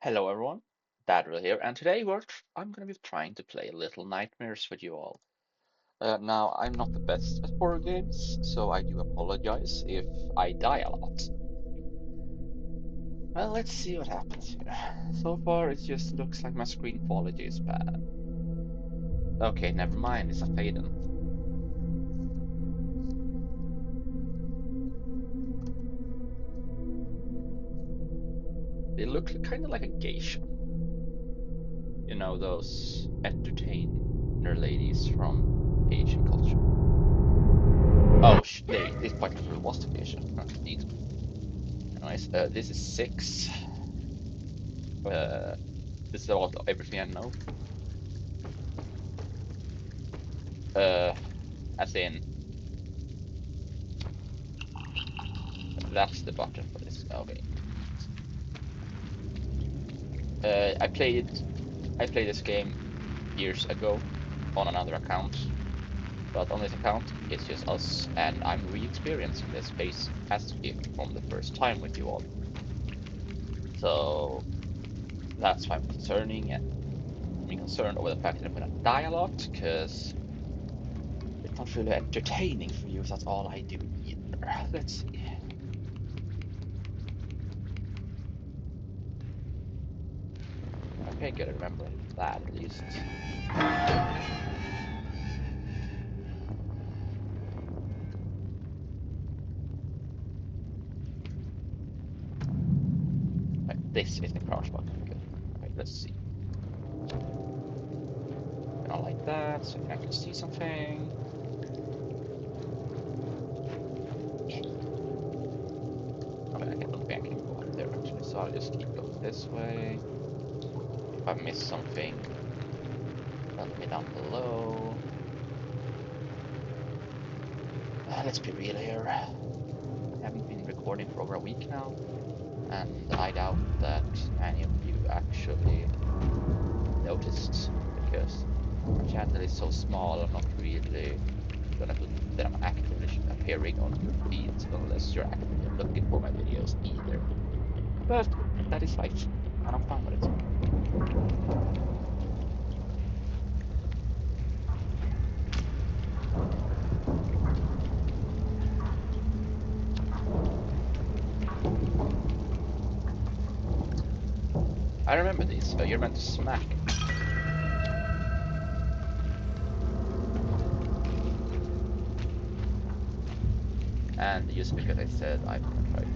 Hello everyone, Dadrael here, and today I'm going to be trying to play Little Nightmares with you all. Now, I'm not the best at horror games, so I do apologize if I die a lot. Well, let's see what happens here. So far, it just looks like my screen quality is bad. Okay, never mind, it's a fade-in. They look kind of like a geisha. You know, those entertainer ladies from Asian culture. Oh, this particular was the geisha. Okay, anyways, this is 6. Uh, this is about everything I know. As in, that's the button for this. Okay. I played this game years ago on another account, but on this account it's just us, and I'm re-experiencing this space as if from the first time with you all. So that's why I'm concerned over the fact that I'm gonna die a lot, because it's not really entertaining for you if that's all I do either. Let's see. Okay, gotta remember that at least. Right, this is the crouch button. Good. Okay, let's see. Not like that, so I can actually see something. Okay, I don't think I can go up there actually, so I'll just keep going this way. If I miss something, tell me down below. Let's be real here. I haven't been recording for over a week now, and I doubt that any of you actually noticed, because my channel is so small. I'm not really gonna put that I'm actively appearing on your feeds unless you're actively looking for my videos either. But that is life, and I'm fine with it. I remember these. You're meant to smack it. And just because I said I'm gonna try to,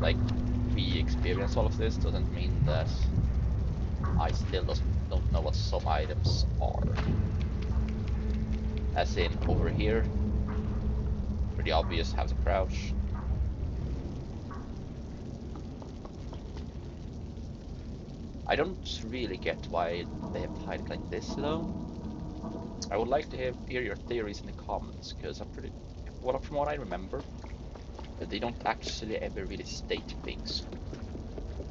like, re-experience all of this doesn't mean that I still don't know what some items are. As in, over here, pretty obvious how to crouch. I don't really get why they have tied it like this, though. I would like to hear your theories in the comments, because from what I remember, they don't actually ever really state things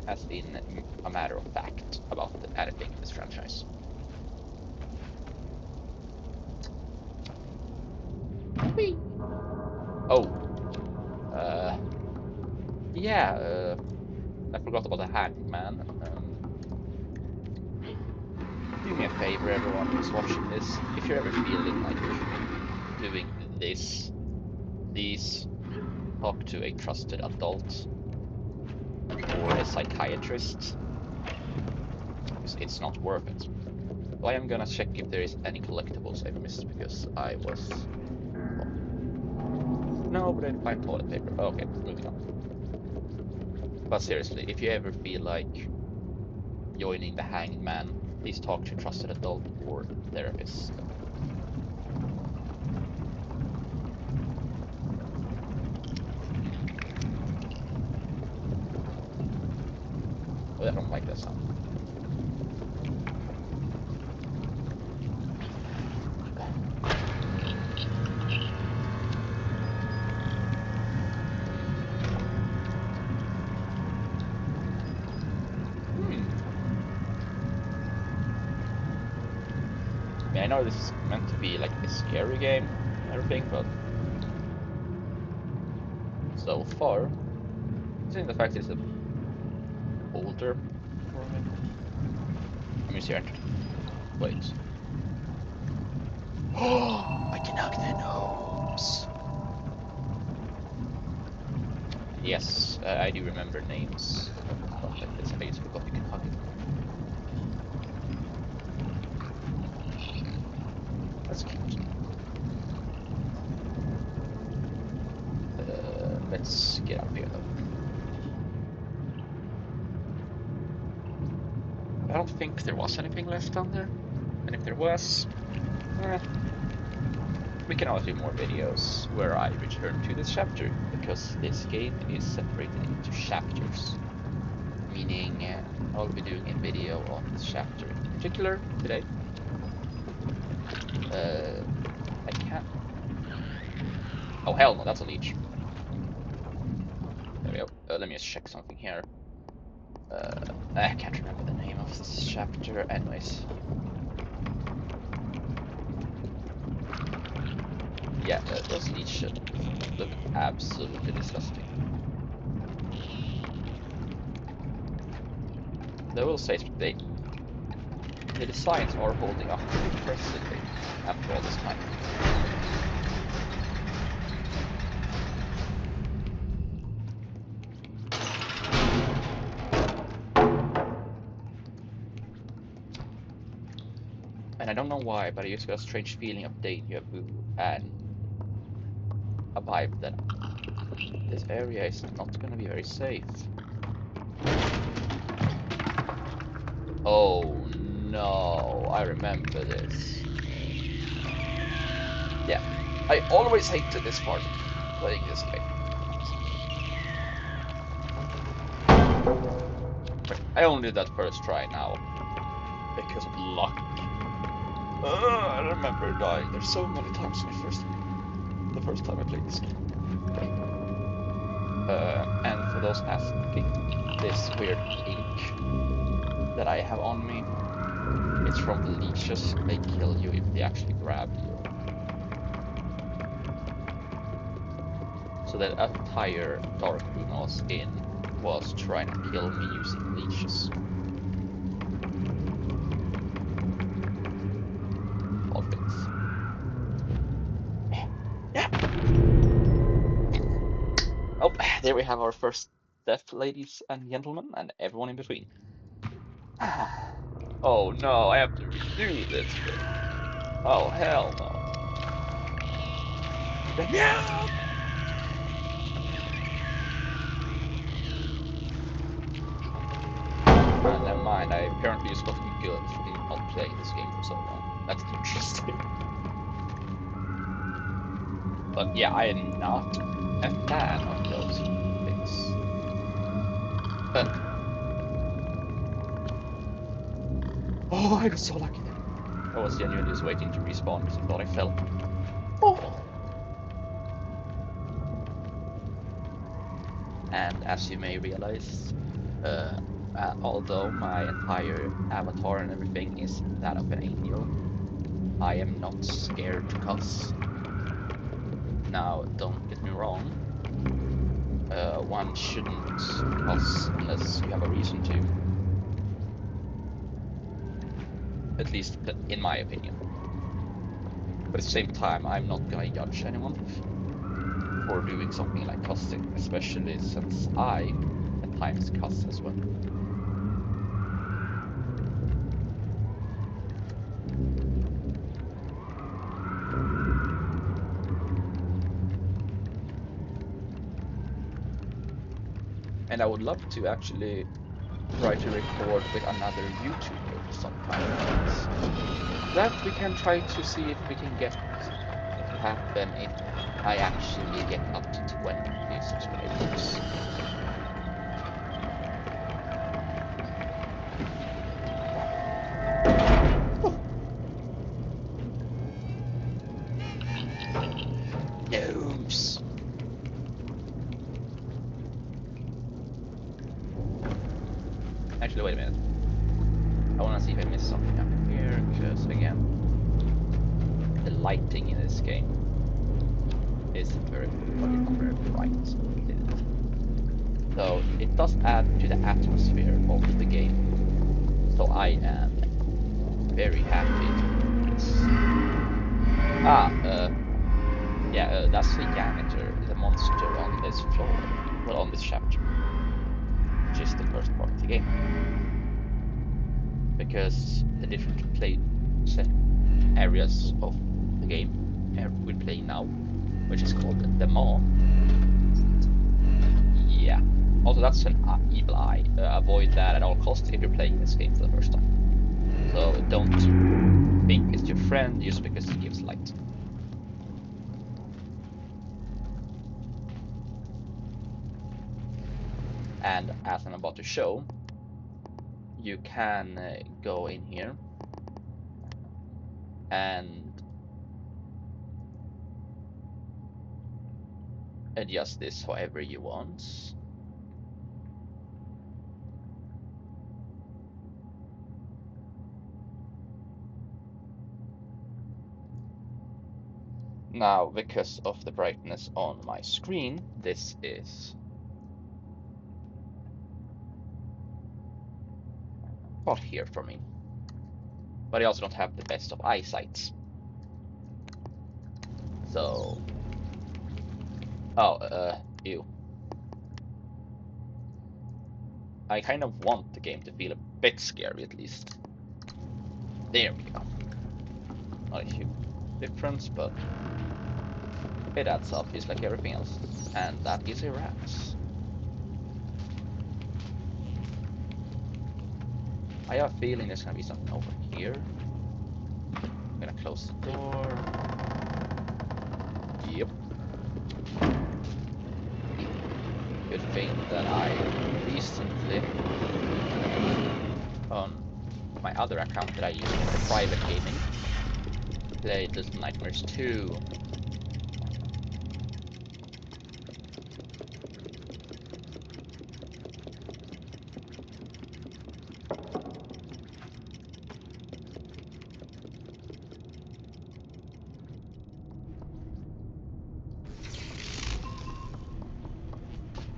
as in a matter of fact about anything in this franchise. Whee! Oh, yeah, I forgot about the hangman. Do me a favor, everyone who's watching this. If you're ever feeling like doing this, please talk to a trusted adult or a psychiatrist, because it's not worth it. So I am gonna check if there is any collectibles I've missed, because I was... No, but I didn't find toilet paper. Okay, moving on. But seriously, if you ever feel like joining the hangman, please talk to a trusted adult or therapist. Oh, I don't like that sound. I mean, I know this is meant to be like a scary game and everything, but so far, considering the fact it's a older for me. I mean, here. Wait. Oh, I can hug their nose. Yes, I do remember names of stuff like this. I just forgot you can hug it. That's cute. Let's get up here though. I don't think there was anything left down there. And if there was, we can always do more videos where I return to this chapter, because this game is separated into chapters. Meaning I'll be doing a video on this chapter in particular today. I can't... Oh hell no, that's a leech. There we go. Let me just check something here. I can't remember the name of this chapter. Anyways. Yeah, those leeches look absolutely disgusting. I will say the designs are holding up impressively after all this time. And I don't know why, but I just got a strange feeling of deja vu and a vibe that this area is not going to be very safe. Oh no, I remember this. Yeah, I always hated this part, playing this game. I only did that first try now, because of luck. I remember dying there so many times the first time I played this game. And for those asking, this weird ink that I have on me, it's from the leeches. They kill you if they actually grab you. So that entire dark room I was in was trying to kill me using leeches. All things. Yeah. Oh, there we have our first death, ladies and gentlemen, and everyone in between. Oh no, I have to redo this bit. Oh hell no. Yeah. Never mind, I apparently just got good from not playing this game for so long. That's interesting. But yeah, I am not a fan of those things. Oh, I got so lucky there. I was genuinely just waiting to respawn because I thought I fell. Oh. And as you may realize, although my entire avatar and everything is that of an angel, I am not scared to cuss. Now, don't get me wrong, one shouldn't cuss unless you have a reason to. At least in my opinion. But at the same time, I'm not gonna judge anyone for doing something like cussing, especially since I at times cuss as well. And I would love to actually try to record with another YouTuber sometime. That we can try to see if we can get to happen if I actually get up to 20 subscribers. Noobs. Actually, wait a minute. I want to see if I missed something up here, because again, the lighting in this game is very bright. So it does add to the atmosphere of the game. So I am very happy with this. That's the janitor, the monster on this floor. Well, on this chapter. Which is the first part of the game. Because the different areas of the game we're playing now, which is called the Maw. Yeah. Also, that's an evil eye. Avoid that at all costs if you're playing this game for the first time. So don't think it's your friend just because it gives light. And as I'm about to show, you can go in here and adjust this however you want. Now, because of the brightness on my screen, this is not here for me. But I also don't have the best of eyesight. So... ew. I kind of want the game to feel a bit scary at least. There we go. Not a huge difference, but it adds up just like everything else. And that is a rat. I have a feeling there's gonna be something over here. I'm gonna close the door. Yep. Good thing that I recently, on my other account that I use for private gaming, played Little Nightmares 2.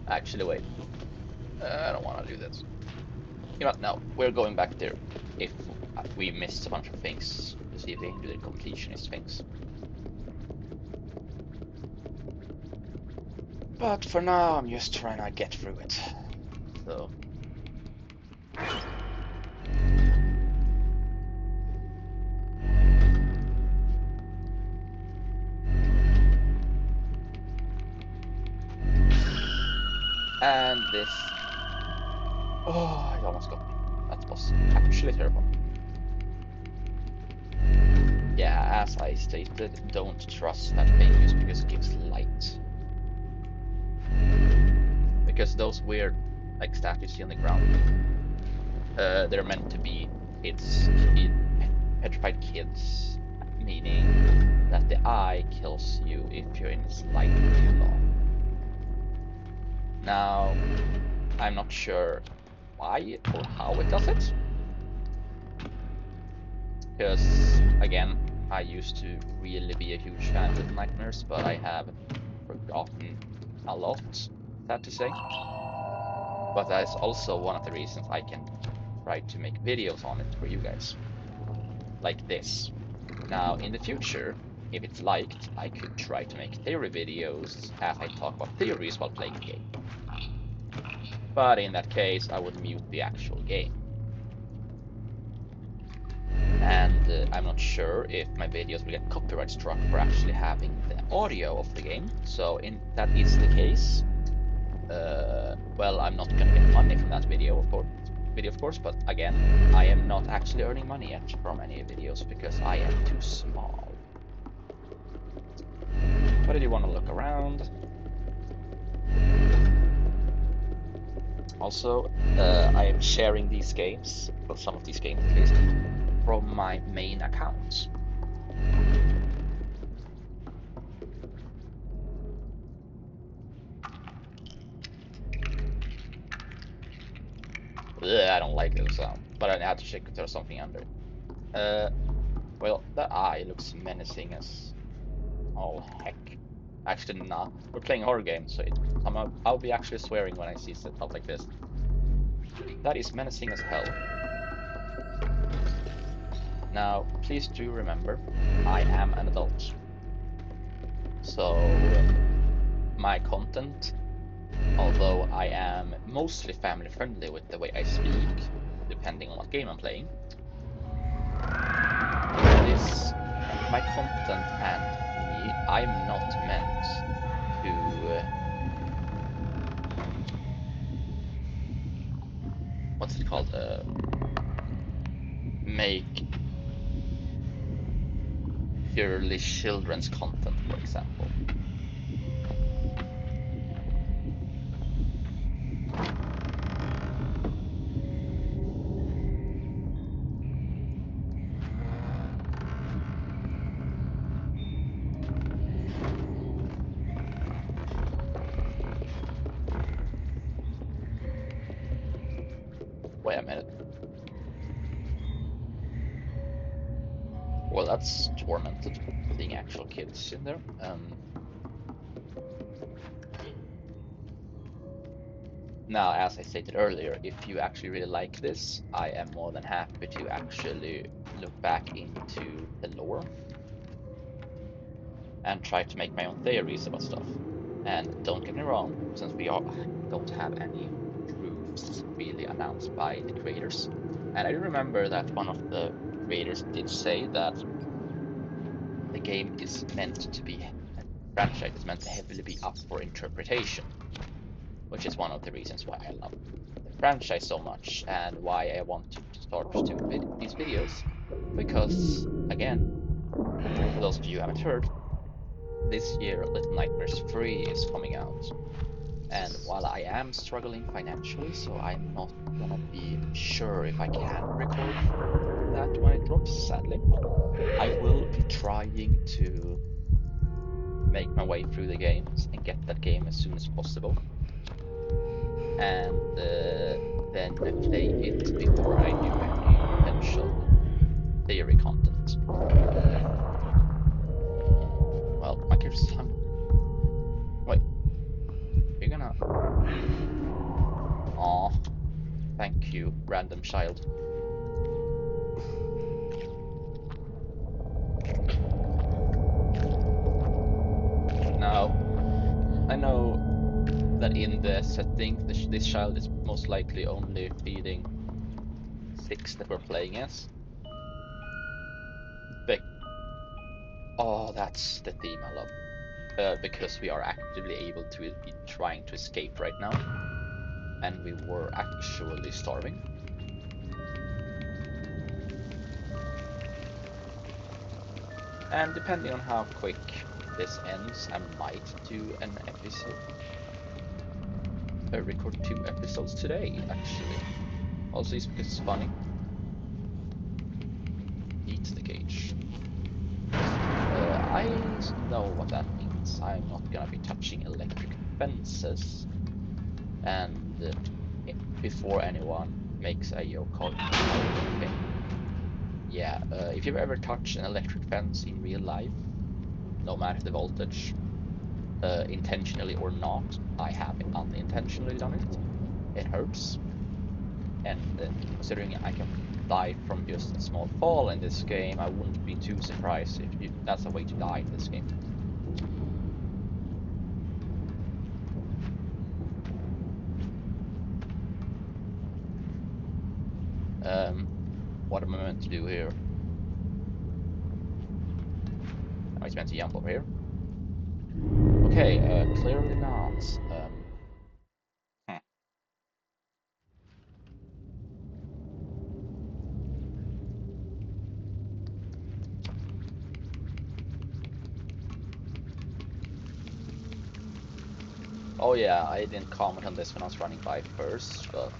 Actually, wait. I don't want to do this. You know what? No, we're going back there if we missed a bunch of things to see if they can do the completionist things. But for now, I'm just trying to get through it. So. And this. Oh, it almost got me. That was actually terrible. Yeah, as I stated, don't trust that thing just because it gives light. Because those weird, like, statues you see on the ground, they're meant to be kids, petrified kids, meaning that the eye kills you if you're in its light too long. Now, I'm not sure why or how it does it. Because, again, I used to really be a huge fan of Little Nightmares, but I have forgotten a lot, sad to say. But that is also one of the reasons I can try to make videos on it for you guys. Like this. Now, in the future, if it's liked, I could try to make theory videos as I talk about theories while playing the game. But in that case, I would mute the actual game. And I'm not sure if my videos will get copyright struck for actually having the audio of the game. So if that is the case, well, I'm not gonna get money from that video, of course. But again, I am not actually earning money yet from any videos because I am too small. But did you want to look around? Also, I am sharing these games, well, some of these games at least, from my main account. Ugh, I don't like the sound, but I had to check if there's something under it. Well, the eye looks menacing as all heck. Actually, not. We're playing a horror game, so I'll be actually swearing when I see stuff like this. That is menacing as hell. Now, please do remember, I am an adult. So, my content, although I am mostly family friendly with the way I speak, depending on what game I'm playing, this, my content and me, I'm not meant to, what's it called, make purely children's content, for example. Wait a minute. Well, that's tormented, seeing actual kids in there. Now, as I stated earlier, if you actually really like this, I am more than happy to actually look back into the lore and try to make my own theories about stuff. And don't get me wrong, since don't have any proofs really announced by the creators. And I remember that one of the creators did say that the game is meant to be, the franchise is meant to heavily be up for interpretation, which is one of the reasons why I love the franchise so much and why I want to start doing these videos. Because, again, for those of you who haven't heard, this year Little Nightmares 3 is coming out. And while I am struggling financially, so I'm not gonna be sure if I can record that when it drops, sadly, I will be trying to make my way through the games and get that game as soon as possible. And then play it before I do any potential theory content. Well, my character's hungry. Wait, you're gonna... Aw, thank you, random child. Now, I know that in the setting, this child is most likely only feeding 6 that we're playing as. But, oh, that's the theme I love. Because we are actively able to be trying to escape right now. And we were actually starving. And depending on how quick this ends, I might do an episode. Record 2 episodes today, actually. Also, it's because it's funny. Eat the cage. I know what that means. I'm not gonna be touching electric fences. And before anyone makes a joke called okay. Yeah, if you've ever touched an electric fence in real life, no matter the voltage, intentionally or not, I have unintentionally done it. It hurts. And considering I can die from just a small fall in this game, I wouldn't be too surprised if that's a way to die in this game. What am I meant to do here? Am I meant to jump over here? Okay, clearly not. Hmm. Oh yeah, I didn't comment on this when I was running by first, but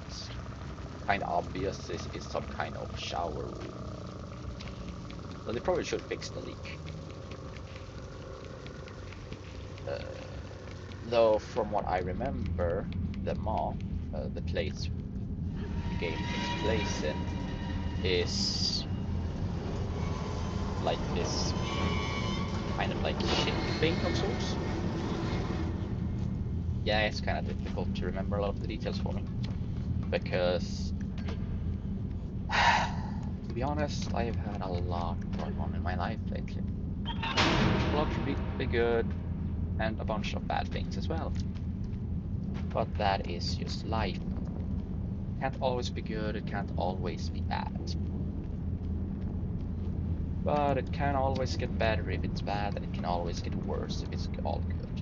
kind of obvious this is some kind of shower room. So they probably should fix the leak. Though from what I remember, the mall, the place the game takes place in, is like this kind of like shipping of sorts. yeah, it's kind of difficult to remember a lot of the details for me because, to be honest, I've had a lot going on in my life lately. A lot to be good, and a bunch of bad things as well. But that is just life. It can't always be good, it can't always be bad. But it can always get better if it's bad, and it can always get worse if it's all good.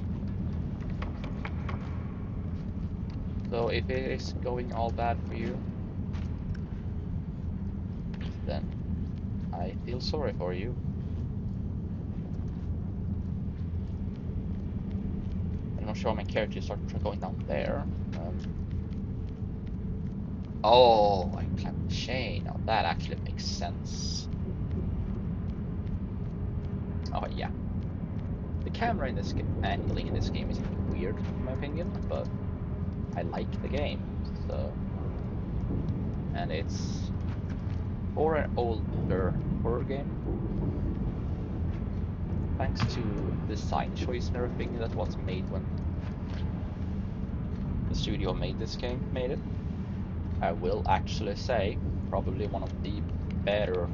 So if it is going all bad for you, then I feel sorry for you. I'm not sure my character started going down there. Oh, I climbed the chain. Now that actually makes sense. Oh yeah. The camera in this angling in this game is a bit weird in my opinion, but I like the game. So, and it's for an older horror game. Thanks to design choice and everything that was made when the studio made this game made it. I will actually say probably one of the better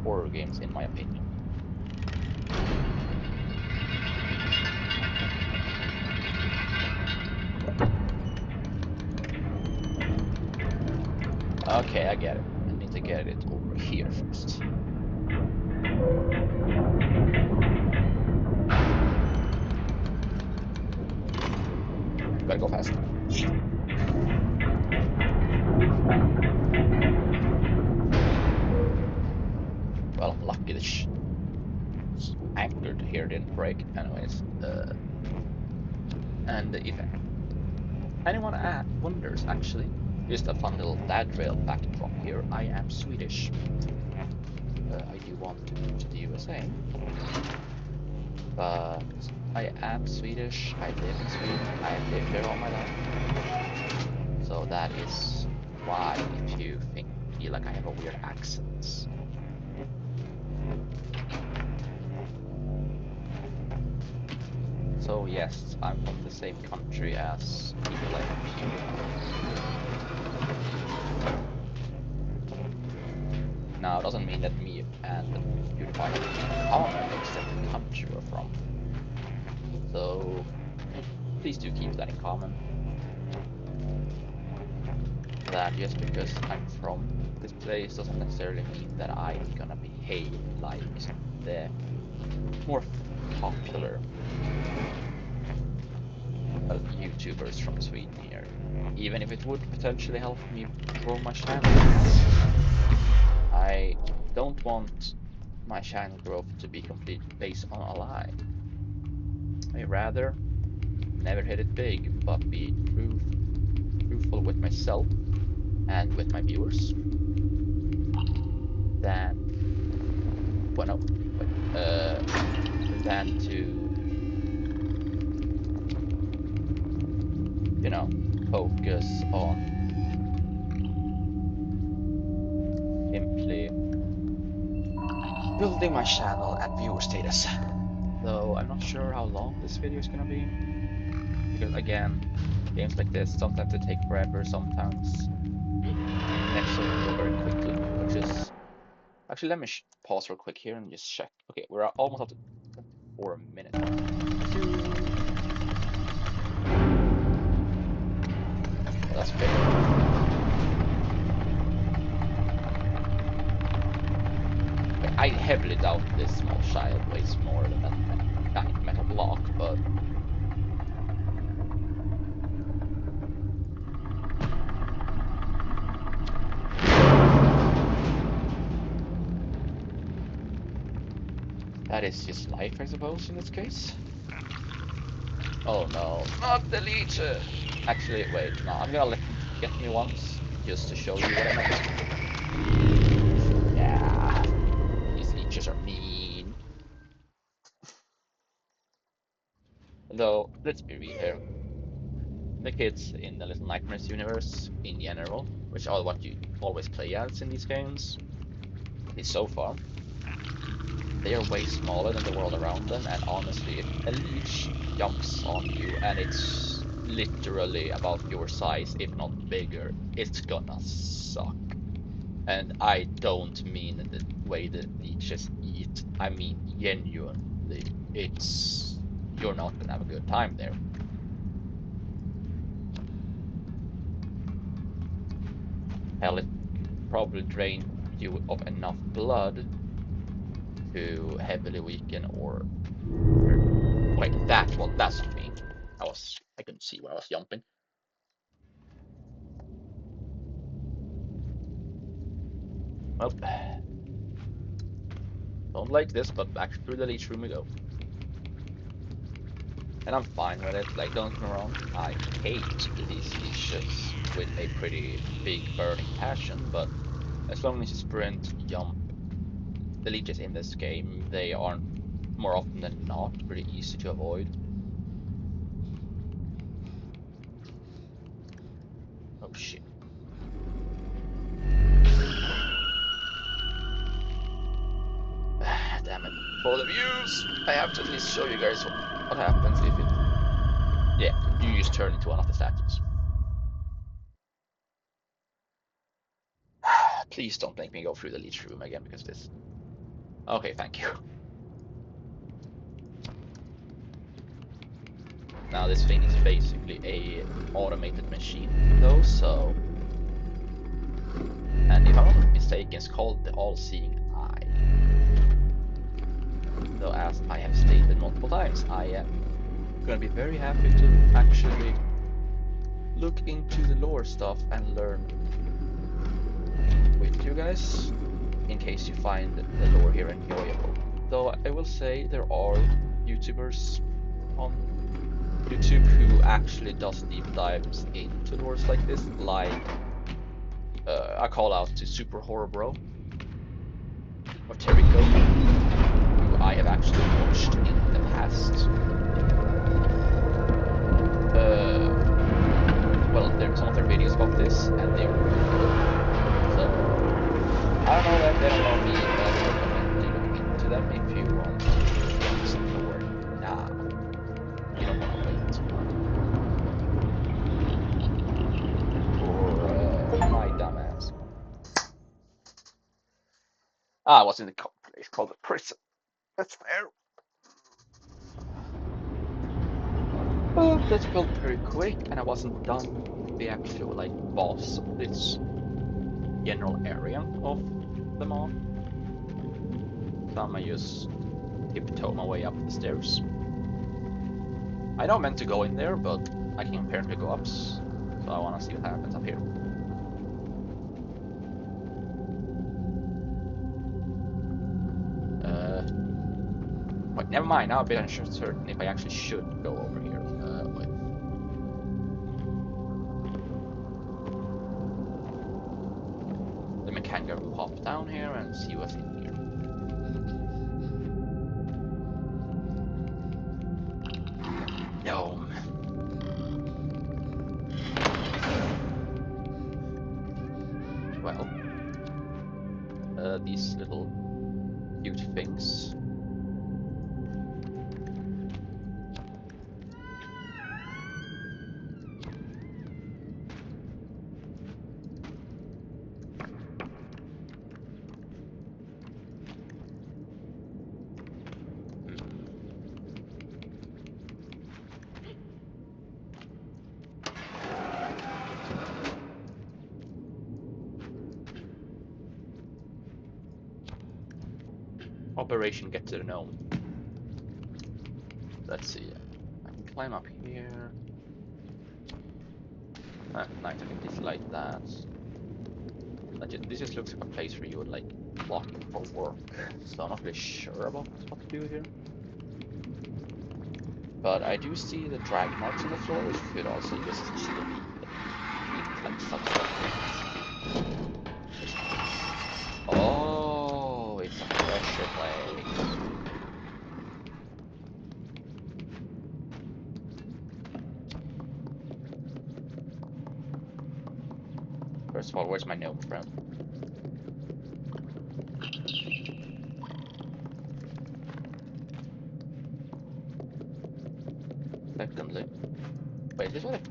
horror games in my opinion. Okay, I get it. I need to get it over here first. Gotta go fast. Well, I'm lucky this anchored here didn't break. Anyways, and if anyone wonders, actually, just a fun little Dadrael backdrop here. I am Swedish. I do want to move to the USA, but I am Swedish. I live in Sweden. I have lived there all my life. So that is why if you feel like I have a weird accent. So yes, I'm from the same country as people like PewDiePie. Now, it doesn't mean that me and PewDiePie have in common, except the country we're from. So please do keep that in common. That just because I'm from this place doesn't necessarily mean that I'm gonna behave like the more popular YouTubers from Sweden here. Even if it would potentially help me grow my channel. I don't want my channel growth to be completely based on a lie. I'd rather never hit it big, but be truthful with myself and with my viewers than, well, no, wait, than to, you know, focus on simply building my channel and viewer status. Though I'm not sure how long this video is gonna be, because again, games like this, sometimes they take forever, sometimes episodes go very quickly, which is... Actually, let me pause real quick here and just check. Okay, we're almost up to 4 minutes. That's fair. I heavily doubt this small child weighs more than that giant metal block, but... that is just life, I suppose, in this case. Oh no, not the leech! Actually, wait, no, I'm gonna let him get me once, just to show you what I meant. Yeah, these leeches are mean. Though, let's be real here. The kids in the Little Nightmares universe, in general, which are what you always play as in these games, at least so far, they are way smaller than the world around them, and honestly, if a leech jumps on you and it's literally about your size, if not bigger, it's gonna suck. And I don't mean the way the leeches eat, I mean genuinely, you're not gonna have a good time there. Hell, it probably drain you of enough blood to heavily weaken or wait, that's what you mean. I couldn't see where I was jumping. Well, don't like this, but back through the leech room we go. And I'm fine with it, like don't get me wrong, I hate these leeches with a pretty big burning passion, but as long as you sprint, jump, the leeches in this game, they aren't more often than not pretty easy to avoid. Oh shit. Damn it. For the views, I have to at least show you guys what happens if it... Yeah, you just turn into one of the statues. Please don't make me go through the leech room again because of this. Okay, thank you. Now this thing is basically a automated machine though, so... And if I'm not mistaken, it's called the all-seeing eye. Though as I have stated multiple times, I am gonna be very happy to actually look into the lore stuff and learn with you guys, in case you find the lore here enjoyable. Though I will say there are YouTubers on YouTube who actually does deep dives into lores like this, like I call out to Super Horror Bro or Terrico, who I have actually watched in the past. Well, there's some of their videos about this, and they're really good. So I don't know that they don't know me, but I would recommend you look into them if you want to get some lore now. You don't want to wait for my dumbass. I was in the place called the prison. That's fair. That felt very quick, and I wasn't done with the actual like boss of this general area of the mall. So I'm gonna just tiptoe my way up the stairs. I know I'm meant to go in there, but I can apparently go up, so I wanna see what happens up here. Wait, never mind, now I'm a bit uncertain if I actually should go over here. Wait. Then we can go pop down here and see what's in here. No. Well, these little cute things. Operation Get to the Gnome. Let's see. I can climb up here. Nice, I can just like that. This just looks like a place where you would like clock in for work. So I'm not really sure about what to do here. But I do see the drag marks on the floor, which could also just easily be like such things. Oh, it's a pressure plate. First of all, where's my gnome friend?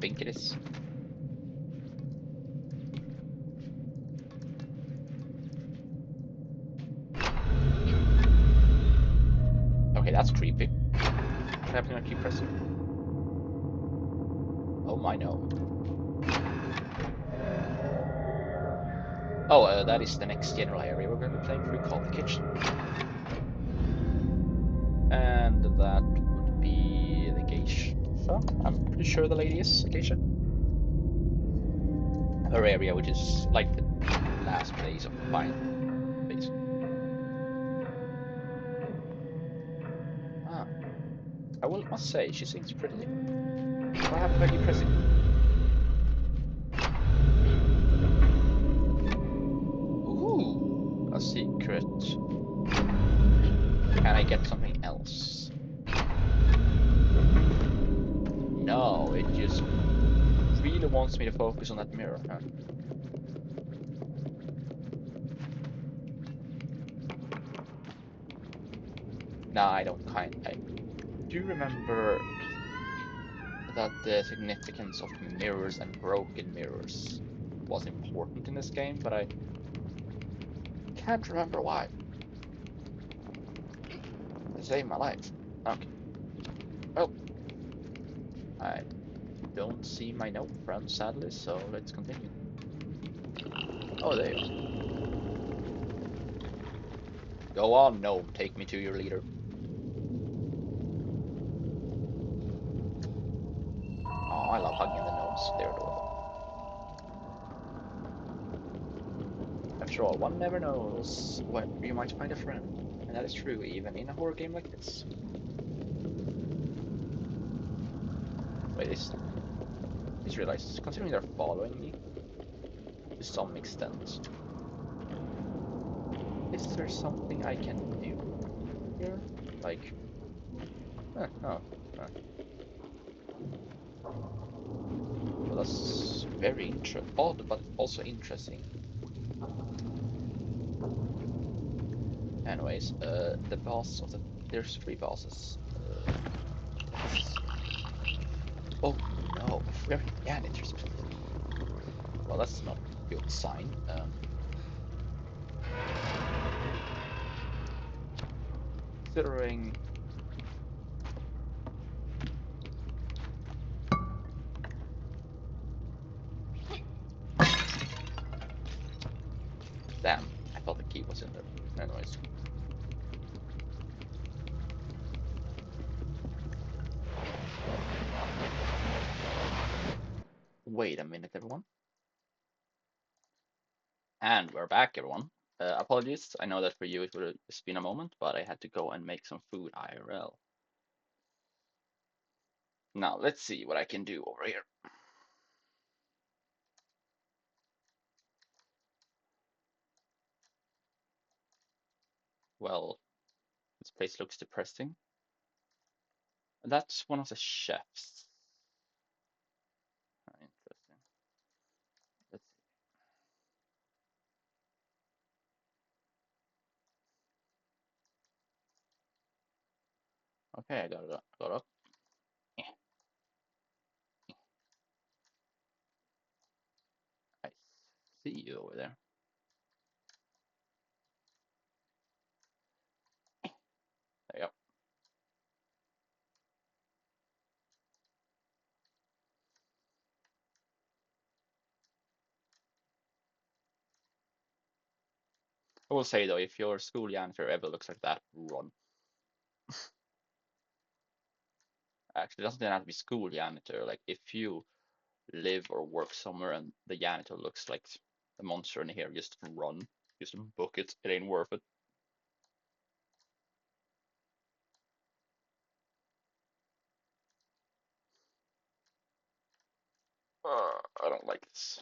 think it is. Okay, that's creepy. What's happening? I keep pressing. Oh my no. Oh, that is the next general area we're going to be playing through, called the kitchen. And that would be the geisha. I'm pretty sure the lady is a geisha. Her area, which is like the last place of fine base. Ah, must say, she sings prettily. What happened if I keep pressing? Ooh, a secret. Can I get something else? No, it just really wants me to focus on that mirror. Huh? Nah, I don't I do remember that the significance of mirrors and broken mirrors was important in this game, but I can't remember why. It saved my life. Okay. Well, I don't see my note friend, sadly, so let's continue. Oh, there you are. Go on, gnome, take me to your leader. Oh, I love hugging the gnomes. They're adorable. After all, one never knows where you might find a friend. And that is true, even in a horror game like this. Wait, this realizes, considering they're following me to some extent, is there something I can do here? Like, oh, well, that's very odd, but also interesting. Anyways, the boss of there's three bosses. Oh no, we're in janitors. Well, that's not a good sign. Considering. Damn, I thought the key was in there. Anyways. Wait a minute, everyone. And we're back, everyone. Apologies, I know that for you it would have just been a moment, but I had to go and make some food IRL. Now, let's see what I can do over here. Well, this place looks depressing. That's one of the chefs. Interesting. Let's see. Okay, I got it up. Got up. I see you over there. There you go. I will say though, if your school janitor ever looks like that, run. Actually, it doesn't have to be school janitor. Like if you live or work somewhere and the janitor looks like the monster in here, just run. Just book it. It ain't worth it. I don't like this.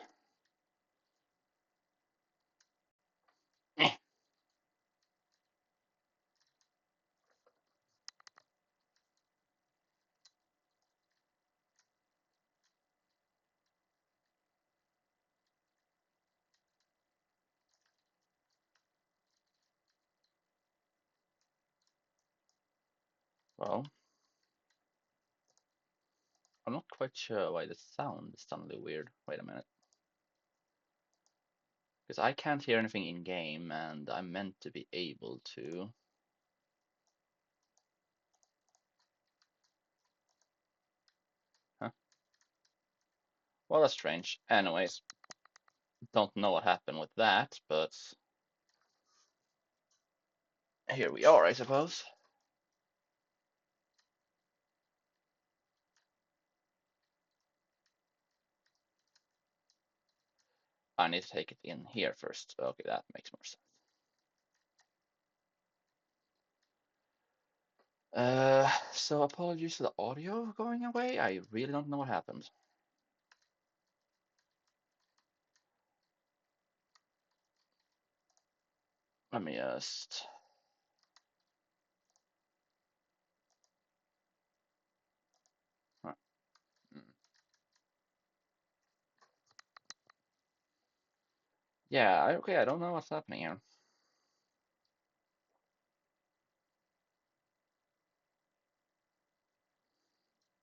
Well, I'm not quite sure why the sound is suddenly weird. Wait a minute. Because I can't hear anything in game, and I'm meant to be able to. Huh? Well, that's strange. Anyways, don't know what happened with that, but here we are, I suppose. I need to take it in here first. Okay, that makes more sense. So apologies for the audio going away. I really don't know what happened. Let me just. Huh. Mm. Yeah, okay, I don't know what's happening here.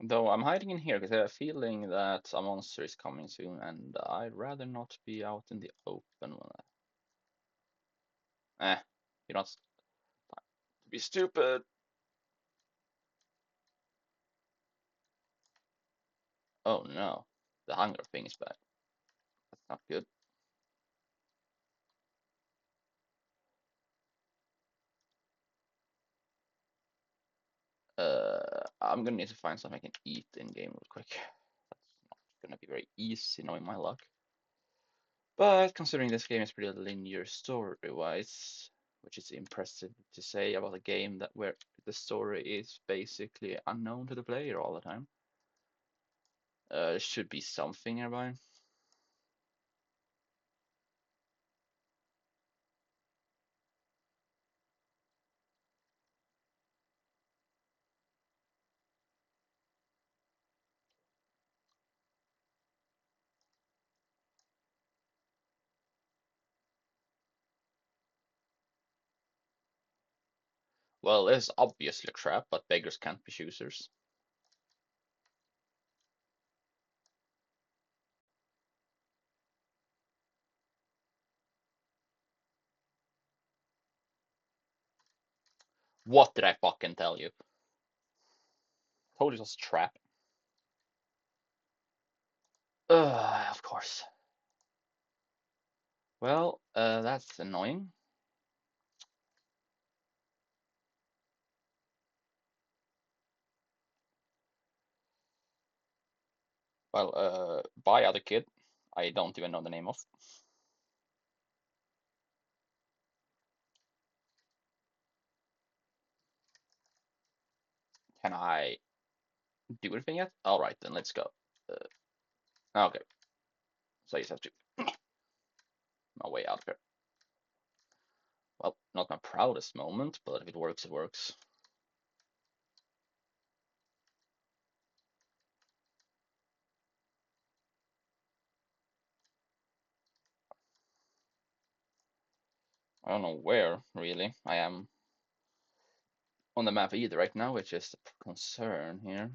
Though I'm hiding in here because I have a feeling that a monster is coming soon, and I'd rather not be out in the open when you're not to be stupid. Oh no, the hunger thing is back. That's not good. I'm gonna need to find something I can eat in game real quick. That's not gonna be very easy knowing my luck. But considering this game is pretty linear story-wise, which is impressive to say about a game that where the story is basically unknown to the player all the time. There should be something nearby. Well, it's obviously a trap, but beggars can't be choosers. What did I fucking tell you? Told you it was a trap. Of course. Well, that's annoying. Well, bye, other kid. I don't even know the name of. Can I do anything yet? All right, then let's go. Okay, so I just have to my way out of here. Well, not my proudest moment, but if it works, it works. I don't know where, really, I am on the map either right now, which is a concern here.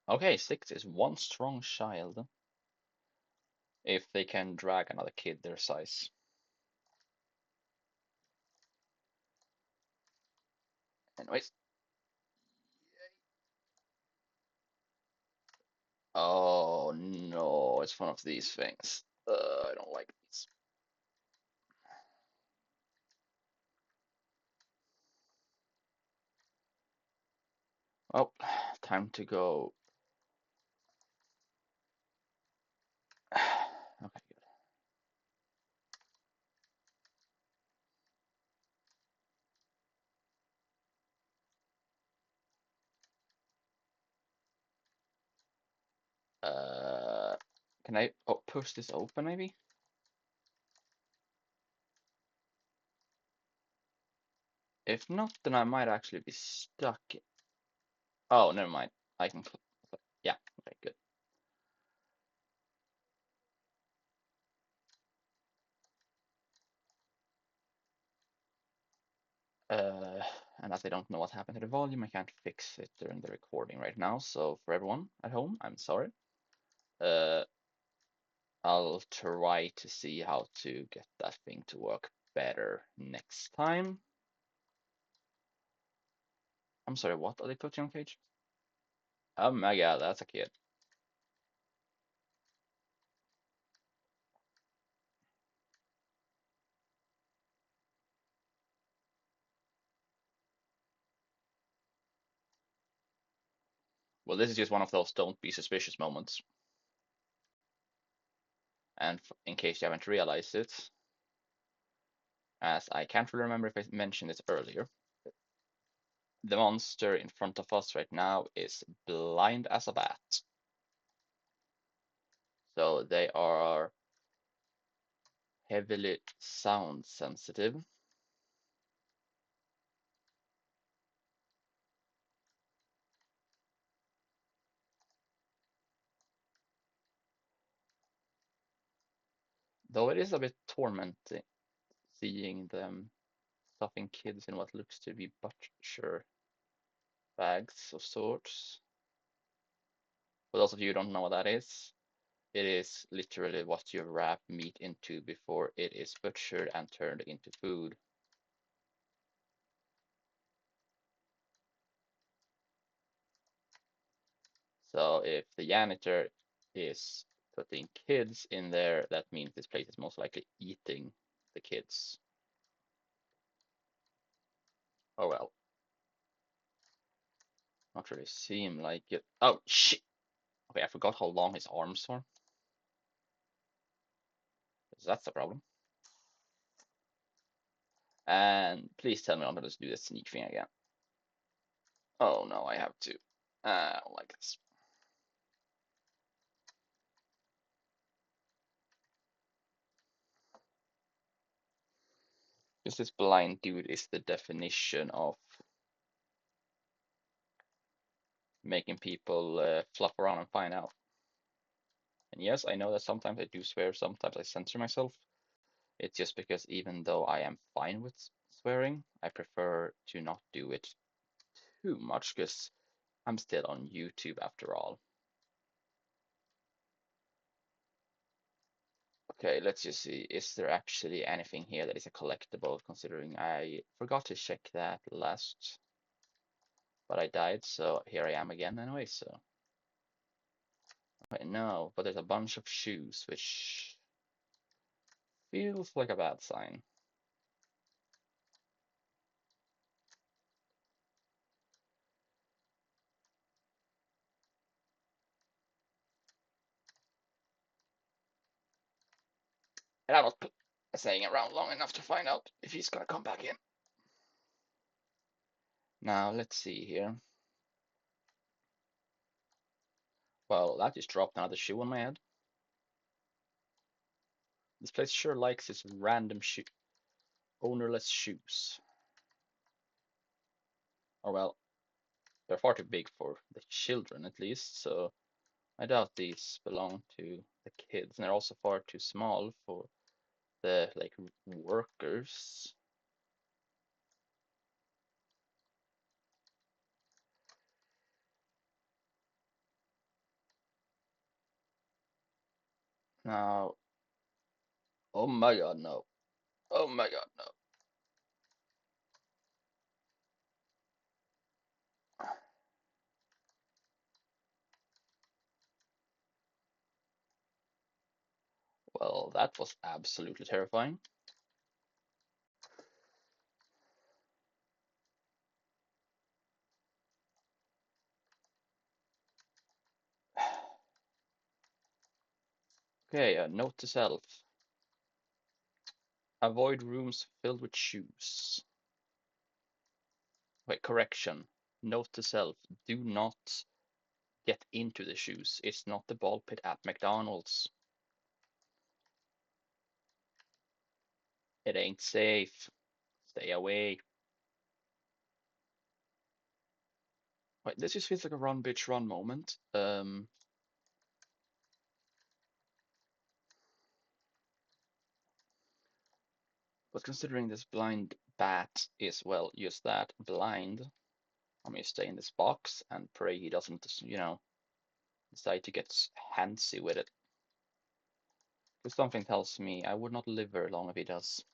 Okay, 6 is one strong child. If they can drag another kid their size. Anyways. Oh no, it's one of these things. I don't like these. Oh, time to go. Okay, good. Can I push this open maybe? If not, then I might actually be stuck. Oh, never mind. I can. Yeah. Okay, good. And as I don't know what happened to the volume, I can't fix it during the recording right now. So for everyone at home, I'm sorry. Uh, I'll try to see how to get that thing to work better next time. I'm sorry, what are they putting on cage? Oh my god, that's a kid. Well, this is just one of those don't be suspicious moments. And in case you haven't realized it, as I can't really remember if I mentioned this earlier, the monster in front of us right now is blind as a bat. So they are heavily sound sensitive. Though it is a bit tormenting seeing them stuffing kids in what looks to be butcher bags of sorts. For those of you who don't know what that is, it is literally what you wrap meat into before it is butchered and turned into food. So if the janitor is putting kids in there, that means this place is most likely eating the kids. Oh well. Not really seem like it. Oh shit! Okay, I forgot how long his arms are. That's the problem. And please tell me I'm gonna do the sneak thing again. Oh no, I have to. I don't like this. Because this blind dude is the definition of making people fluff around and find out. And yes, I know that sometimes I do swear, sometimes I censor myself. It's just because even though I am fine with swearing, I prefer to not do it too much because I'm still on YouTube after all. Okay, let's just see. Is there actually anything here that is a collectible, considering I forgot to check that last, but I died, so here I am again anyway, so. Wait, no, but there's a bunch of shoes, which feels like a bad sign. And I was saying around long enough to find out if he's gonna come back in. Now, let's see here. Well, that just dropped another shoe on my head. This place sure likes its random ownerless shoes. Or well, they're far too big for the children at least, so I doubt these belong to the kids. And they're also far too small for the like workers. Now, oh my god, no. Oh my god, no. Well, that was absolutely terrifying. Okay, note to self. Avoid rooms filled with shoes. Wait, correction. Note to self. Do not get into the shoes. It's not the ball pit at McDonald's. It ain't safe. Stay away. Wait, this just feels like a run bitch run moment. But considering this blind bat is, well, just that, blind. I'm gonna stay in this box and pray he doesn't, decide to get handsy with it. Because something tells me I would not live very long if he does.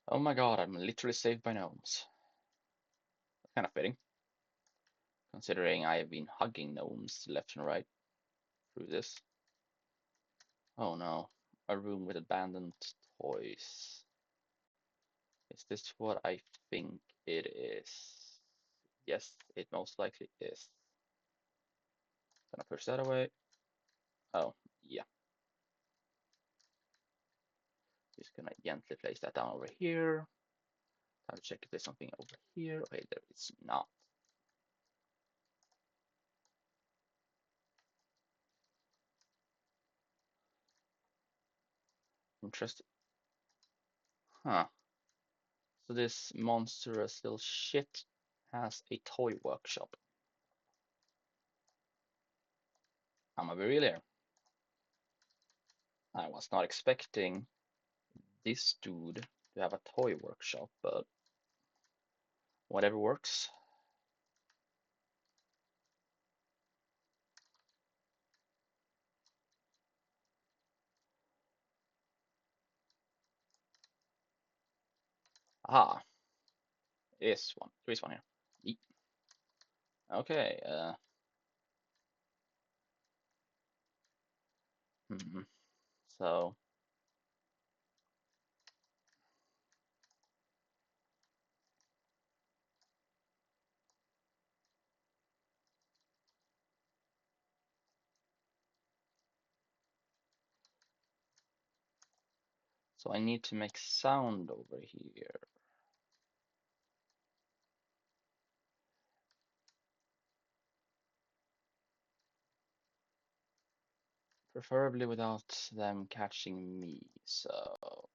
Oh my god, I'm literally saved by gnomes. That's kind of fitting, considering I have been hugging gnomes left and right through this. Oh no, a room with abandoned toys. Is this what I think it is? Yes, it most likely is. Gonna push that away. Oh, yeah. Just gonna gently place that down over here. Time to check if there's something over here. Okay, there is not. Interesting. Huh. So this monstrous little shit has a toy workshop. I'm gonna be real here. I was not expecting this dude to have a toy workshop, but whatever works. Aha, is one. There is one here. Yeet. Okay. So I need to make sound over here. Preferably without them catching me, so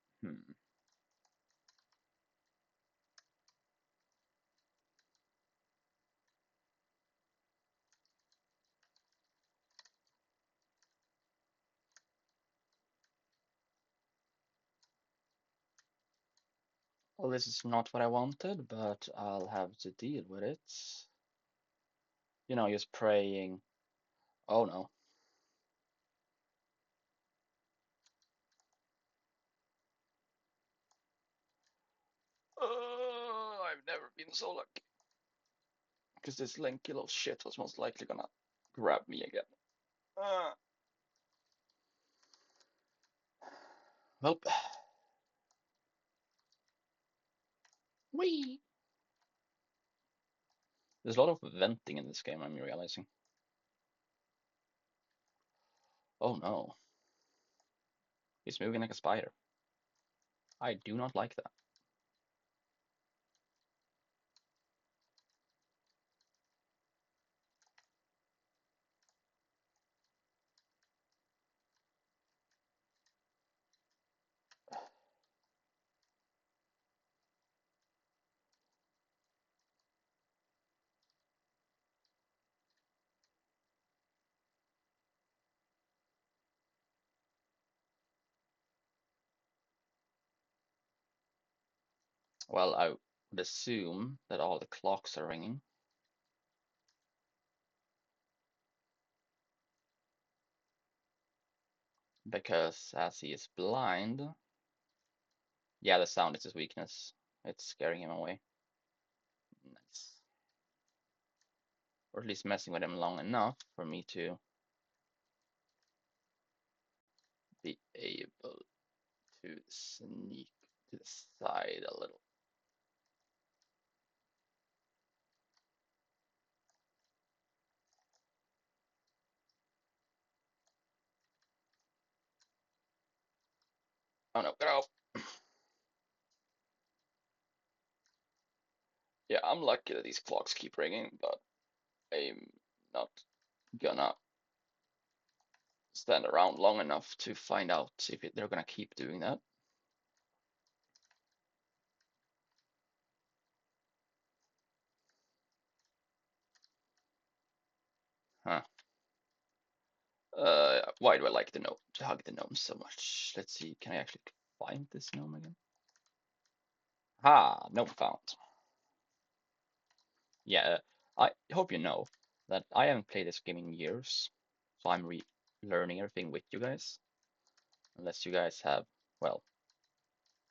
Well, this is not what I wanted, but I'll have to deal with it. Just praying. Oh no. I've never been so lucky. Because this lanky little shit was most likely gonna grab me again. Well, wee. There's a lot of venting in this game, I'm realizing. Oh no. He's moving like a spider. I do not like that. Well, I would assume that all the clocks are ringing. Because as he is blind, yeah, the sound is his weakness. It's scaring him away. Nice. Or at least messing with him long enough for me to be able to sneak to the side a little. Oh no, get off! Yeah, I'm lucky that these clocks keep ringing, but I'm not gonna stand around long enough to find out if they're gonna keep doing that. Why do I like the gnome to hug the gnome so much? Let's see, can I actually find this gnome again? Ah, gnome found. Yeah, I hope you know that I haven't played this game in years, so I'm re-learning everything with you guys. Unless you guys have, well,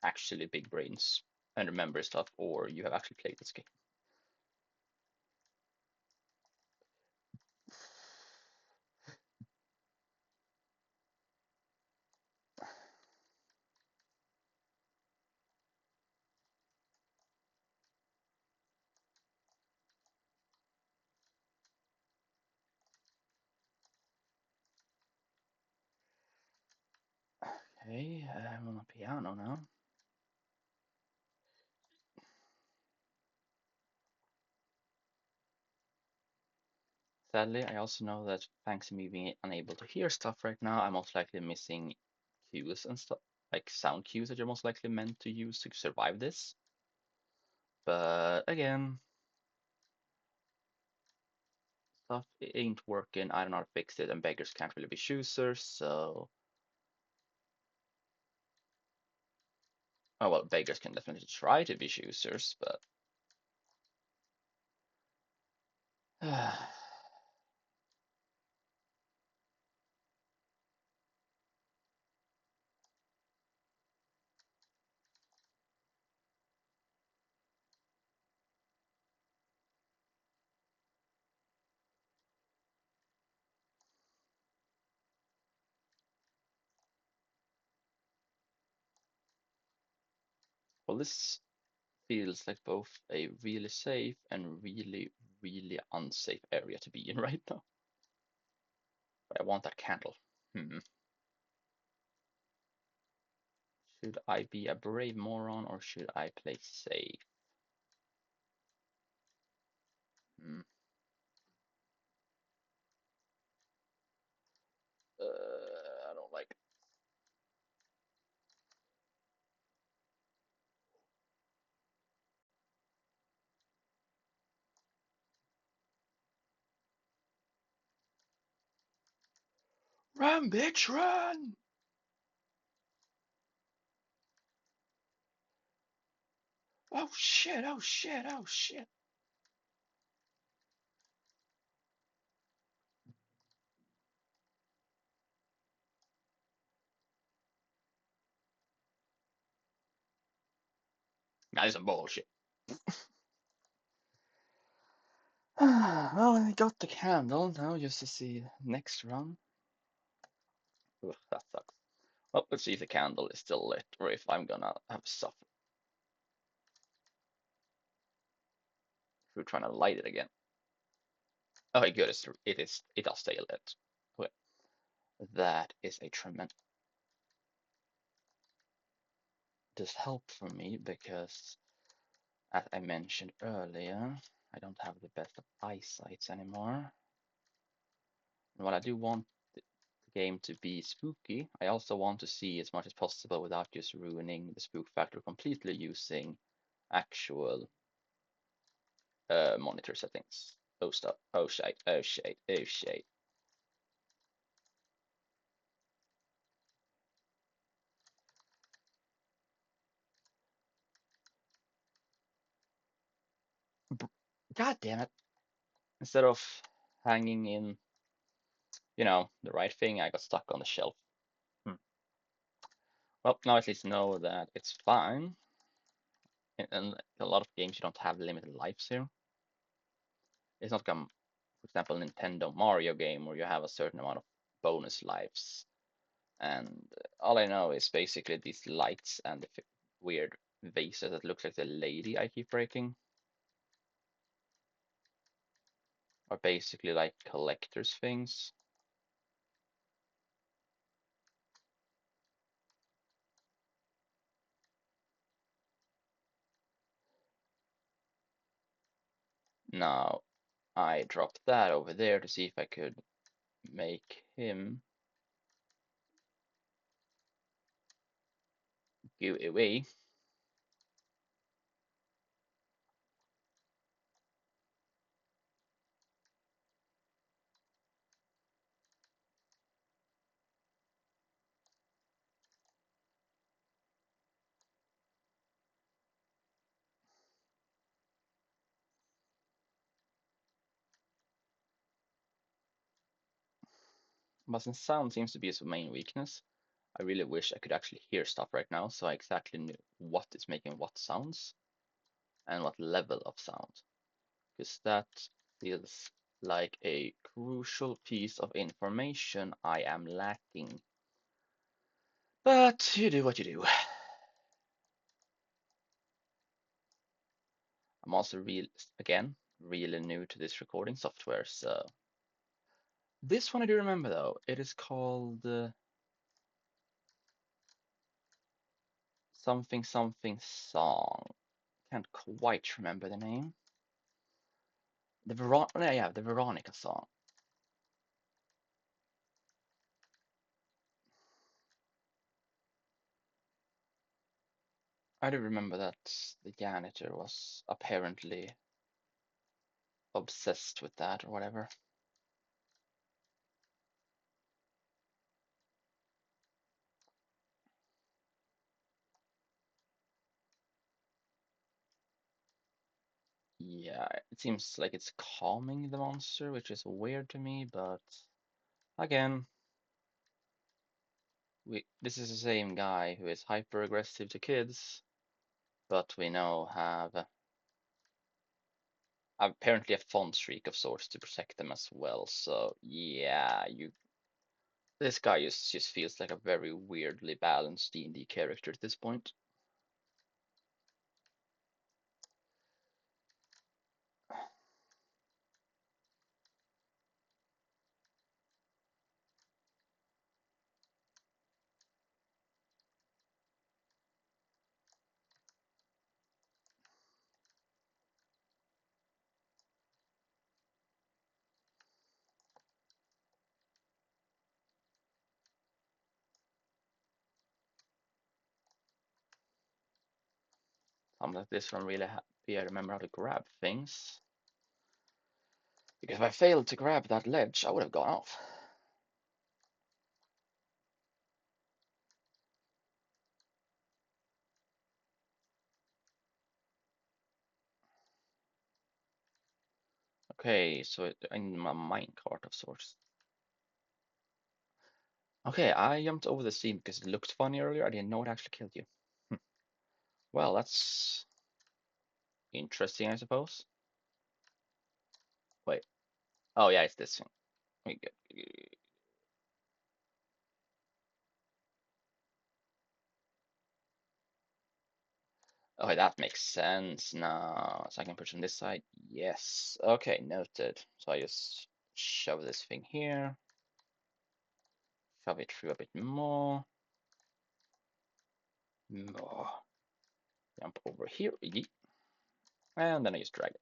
actually big brains and remember stuff, or you have actually played this game. Okay, I'm on a piano now. Sadly, I also know that thanks to me being unable to hear stuff right now, I'm most likely missing cues and stuff, like sound cues that you're most likely meant to use to survive this. But again, stuff ain't working. I don't know how to fix it, and beggars can't really be choosers, so. Oh well, beggars can definitely try to be choosers, but. Well, this feels like both a really safe and really, really unsafe area to be in right now. But I want that candle. Hmm. Should I be a brave moron or should I play safe? Hmm. I don't like it. Run, bitch, run! Oh shit, oh shit, oh shit. That is some bullshit. Well, I got the candle now just to see next run. Ugh, that sucks. Well, let's see if the candle is still lit or if I'm gonna have suffer through trying to light it again. Okay, good. It does stay lit. Okay. That is a tremendous help for me because, as I mentioned earlier, I don't have the best of eyesights anymore. And while I do want the game to be spooky, I also want to see as much as possible without just ruining the spook factor completely using actual monitor settings. Oh stuff. Oh shit. Oh shit. Oh shit. God damn it. Instead of hanging in, the right thing, I got stuck on the shelf. Hmm. Well, now at least know that it's fine. In a lot of games, you don't have limited lives here. It's not come, for example, Nintendo Mario game where you have a certain amount of bonus lives. And all I know is basically these lights and the weird vases that looks like the lady I keep breaking are basically like collector's things. Now, I dropped that over there to see if I could make him go away. But since sound seems to be his main weakness, I really wish I could actually hear stuff right now so I exactly knew what is making what sounds and what level of sound. Because that feels like a crucial piece of information I am lacking. But you do what you do. I'm also again, really new to this recording software, so this one I do remember though. It is called something something song. Can't quite remember the name. The Veronica song. I do remember that the janitor was apparently obsessed with that or whatever. Yeah, it seems like it's calming the monster, which is weird to me, but again, this is the same guy who is hyper aggressive to kids, but we know have apparently a fun streak of sorts to protect them as well. So yeah, this guy just feels like a very weirdly balanced D&D character at this point. I'm like this one really happy I remember how to grab things. Because if I failed to grab that ledge, I would have gone off. Okay, so in my minecart of sorts. Okay, I jumped over the seam because it looked funny earlier. I didn't know it actually killed you. Well, that's interesting, I suppose. Wait. Oh yeah, it's this thing. We get. Okay, that makes sense now. So I can push on this side. Yes. Okay, noted. So I just shove this thing here. Shove it through a bit more. More. Jump over here. Yeet. And then I just drag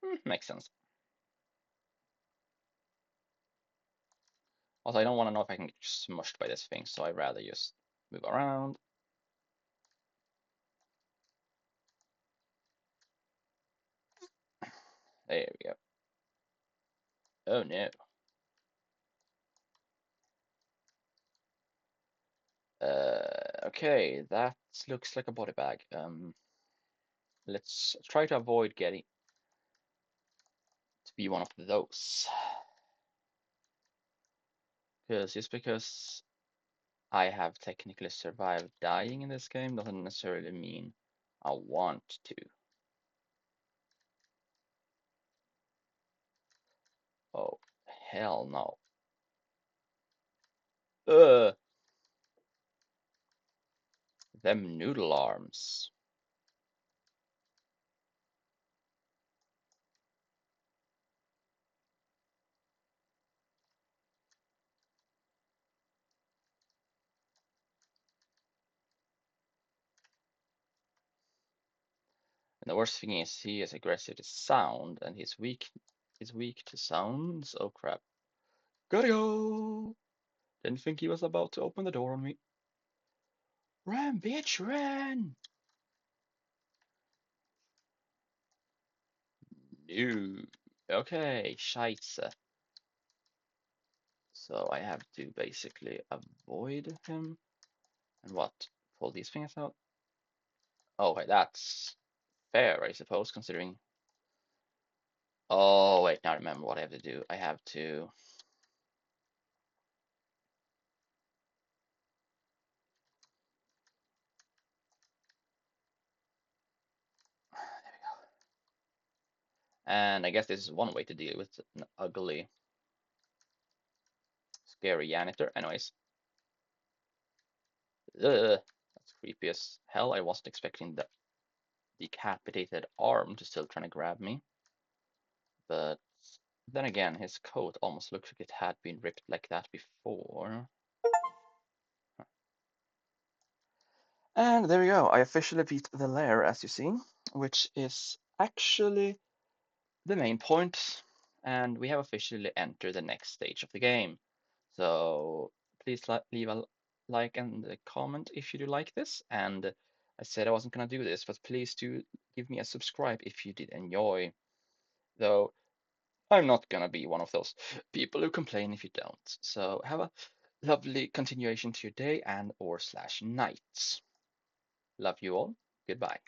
it. Makes sense. Also, I don't want to know if I can get smushed by this thing, so I'd rather just move around. There we go. Oh no. Okay, that looks like a body bag. Let's try to avoid getting to be one of those. Because just because I have technically survived dying in this game doesn't necessarily mean I want to. Oh, hell no. Ugh, them noodle arms. And the worst thing is he is aggressive to sound and he's weak to sounds. Oh crap. Gotta go. Didn't think he was about to open the door on me. Ran, bitch, ran! No. Okay, scheisse. So I have to basically avoid him. And what? Pull these things out? Oh, wait, that's fair, I suppose, considering. Oh, wait, now I remember what I have to do. I have to. And I guess this is one way to deal with an ugly, scary janitor. Anyways, that's creepy as hell. I wasn't expecting the decapitated arm to still trying to grab me. But then again, his coat almost looks like it had been ripped like that before. And there we go. I officially beat the lair, as you see, which is actually the main point. And we have officially entered the next stage of the game. So please leave a like and a comment if you do like this. And I said I wasn't going to do this, but please do give me a subscribe if you did enjoy. Though I'm not going to be one of those people who complain if you don't. So have a lovely continuation to your day and or slash nights. Love you all. Goodbye.